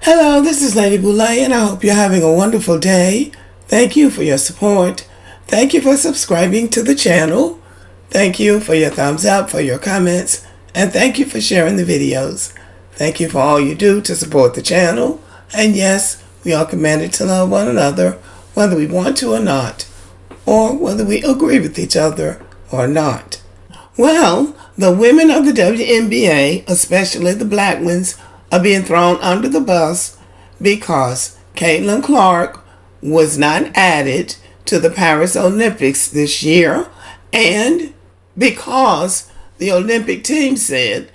Hello, this is Lady Boulay, and I hope you're having a wonderful day. Thank you for your support. Thank you for subscribing to the channel. Thank you for your thumbs up, for your comments, and thank you for sharing the videos. Thank you for all you do to support the channel. And yes, we are commanded to love one another, whether we want to or not, or whether we agree with each other or not. Well, the women of the WNBA, especially the black ones, are being thrown under the bus because Caitlin Clark was not added to the Paris Olympics this year, and because the Olympic team said,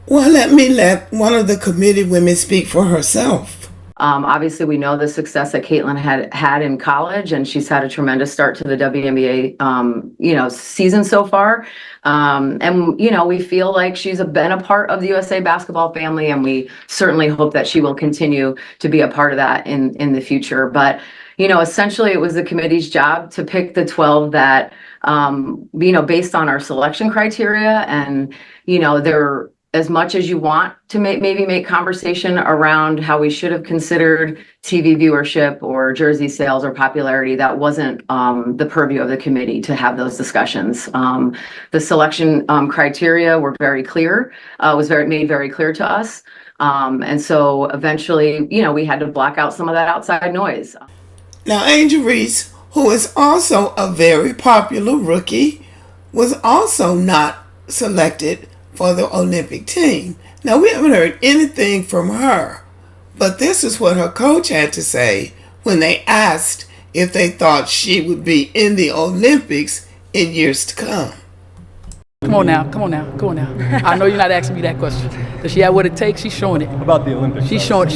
well, let one of the committee women speak for herself. Obviously, we know the success that Caitlin had in college, and she's had a tremendous start to the WNBA, season so far. And we feel like she's been a part of the USA basketball family, and we certainly hope that she will continue to be a part of that in the future. But essentially, it was the committee's job to pick the 12 that, based on our selection criteria, and they're, as much as you want to maybe make conversation around how we should have considered TV viewership or jersey sales or popularity, that wasn't the purview of the committee to have those discussions. The selection criteria were very clear, was made very clear to us. And so eventually, we had to block out some of that outside noise. Now, Angel Reese, who is also a very popular rookie, was also not selected for the Olympic team. Now, we haven't heard anything from her, but this is what her coach had to say when they asked if they thought she would be in the Olympics in years to come. Come on now. I know you're not asking me that question. Does she have what it takes? She's showing it. About the Olympics. She's showing it.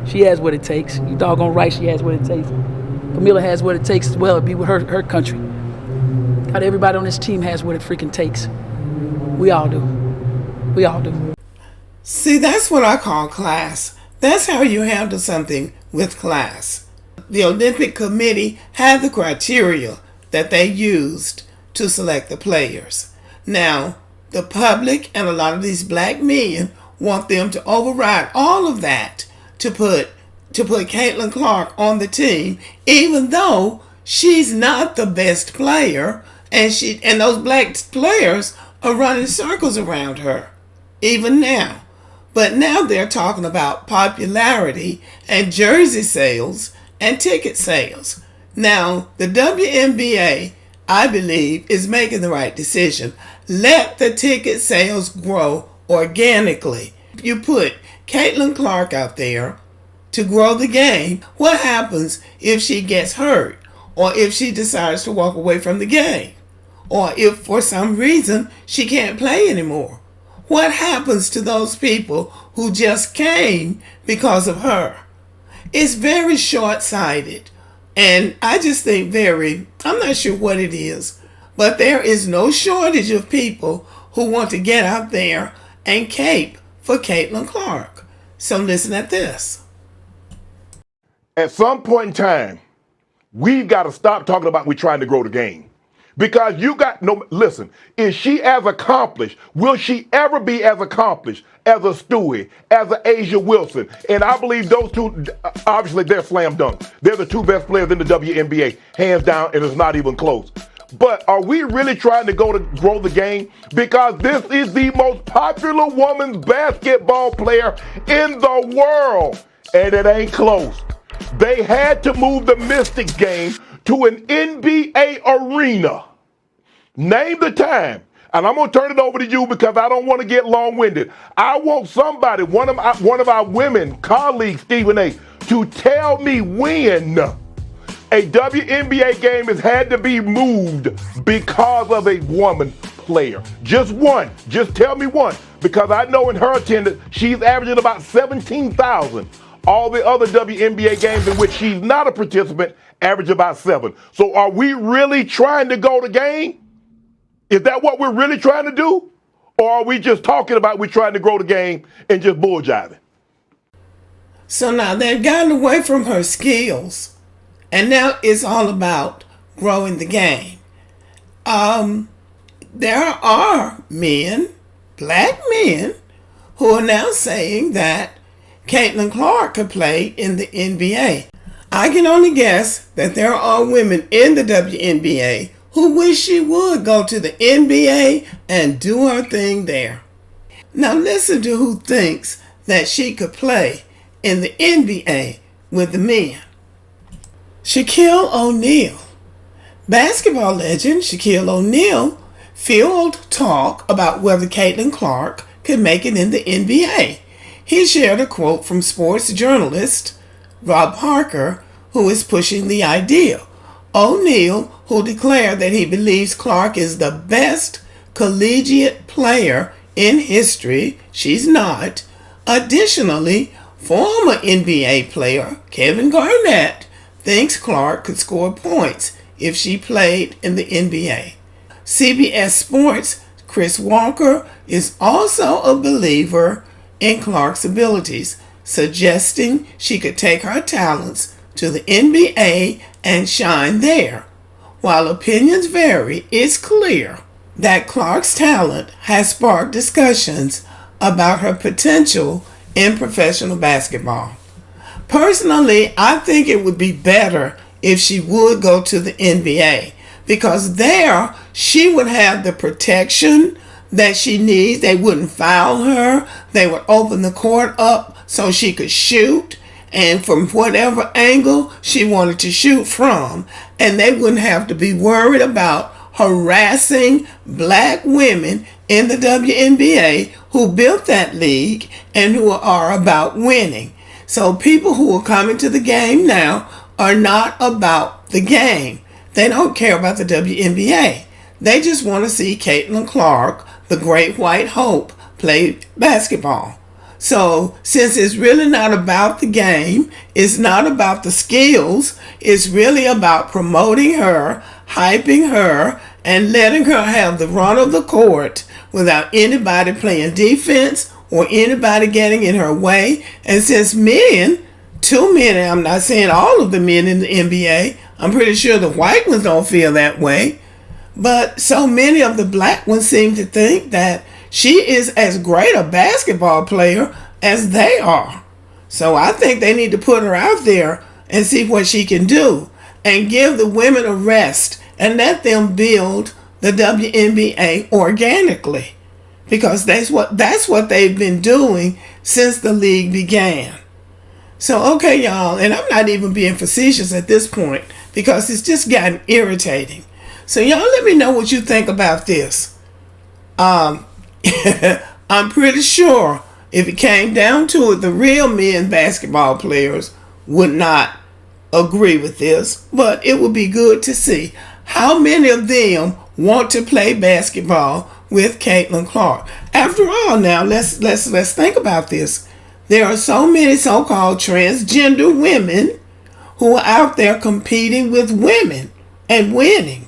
She has what it takes. You doggone right, she has what it takes. Camila has what it takes as well to be with her country. Not everybody on this team has what it freaking takes. We all do. See, that's what I call class. That's how you handle something with class. The Olympic Committee had the criteria that they used to select the players. Now, the public and a lot of these black men want them to override all of that to put Caitlin Clark on the team, even though she's not the best player. And those black players are running circles around her, even now. But now they're talking about popularity and jersey sales and ticket sales. Now, the WNBA, I believe, is making the right decision. Let the ticket sales grow organically. You put Caitlin Clark out there to grow the game. What happens if she gets hurt, or if she decides to walk away from the game? Or if for some reason she can't play anymore? What happens to those people who just came because of her? It's very short-sighted. And I just think I'm not sure what it is, but there is no shortage of people who want to get out there and cape for Caitlin Clark. So listen at this. At some point in time, we've got to stop talking about we're trying to grow the game. Because listen, is she as accomplished? Will she ever be as accomplished as a Stewie, as a Asia Wilson? And I believe those two, obviously they're slam dunk. They're the two best players in the WNBA, hands down, and it's not even close. But are we really trying to grow the game? Because this is the most popular women's basketball player in the world, and it ain't close. They had to move the Mystics game to an NBA arena. Name the time. And I'm going to turn it over to you because I don't want to get long-winded. I want somebody, one of our women colleagues, Stephen A., to tell me when a WNBA game has had to be moved because of a woman player. Just one. Just tell me one. Because I know in her attendance, she's averaging about 17,000. All the other WNBA games in which she's not a participant average about 7. So are we really trying to go the game? Is that what we're really trying to do? Or are we just talking about we're trying to grow the game and just bull jiving? So now they've gotten away from her skills, and now it's all about growing the game. There are men, black men, who are now saying that Caitlin Clark could play in the NBA. I can only guess that there are women in the WNBA who wish she would go to the NBA and do her thing there. Now listen to who thinks that she could play in the NBA with the men. Shaquille O'Neal. Basketball legend Shaquille O'Neal fueled talk about whether Caitlin Clark could make it in the NBA. He shared a quote from sports journalist Rob Parker, who is pushing the idea. O'Neal, who declared that he believes Clark is the best collegiate player in history, she's not. Additionally, former NBA player Kevin Garnett thinks Clark could score points if she played in the NBA. CBS Sports' Chris Walker is also a believer in Clark's abilities, suggesting she could take her talents to the NBA and shine there. While opinions vary, it's clear that Clark's talent has sparked discussions about her potential in professional basketball. Personally, I think it would be better if she would go to the NBA, because there she would have the protection that she needs. They wouldn't foul her. They would open the court up so she could shoot, and from whatever angle she wanted to shoot from, and they wouldn't have to be worried about harassing black women in the WNBA who built that league and who are about winning. So people who are coming to the game now are not about the game. They don't care about the WNBA. They just want to see Caitlin Clark, the great white hope, play basketball. So since it's really not about the game, it's not about the skills, it's really about promoting her, hyping her, and letting her have the run of the court without anybody playing defense or anybody getting in her way. And since too many, I'm not saying all of the men in the NBA, I'm pretty sure the white ones don't feel that way, but so many of the black ones seem to think that she is as great a basketball player as they are. So I think they need to put her out there and see what she can do and give the women a rest and let them build the WNBA organically, because that's what they've been doing since the league began. So okay, y'all, and I'm not even being facetious at this point because it's just gotten irritating. So y'all let me know what you think about this. I'm pretty sure if it came down to it, the real men basketball players would not agree with this, but it would be good to see how many of them want to play basketball with Caitlin Clark. After all, now let's think about this. There are so many so-called transgender women who are out there competing with women and winning.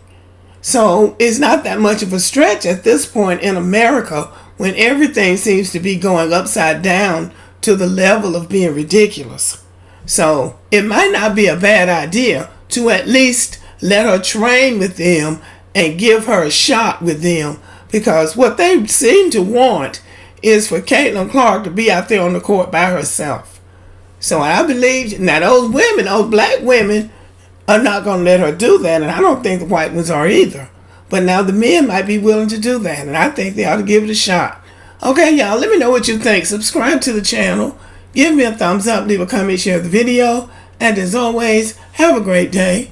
So it's not that much of a stretch at this point in America when everything seems to be going upside down to the level of being ridiculous. So it might not be a bad idea to at least let her train with them and give her a shot with them, because what they seem to want is for Caitlin Clark to be out there on the court by herself. So I believe now those women, those black women, are not going to let her do that, and I don't think the white ones are either. But now the men might be willing to do that, and I think they ought to give it a shot. Okay, y'all, let me know what you think. Subscribe to the channel, give me a thumbs up, leave a comment, share the video, and as always, have a great day.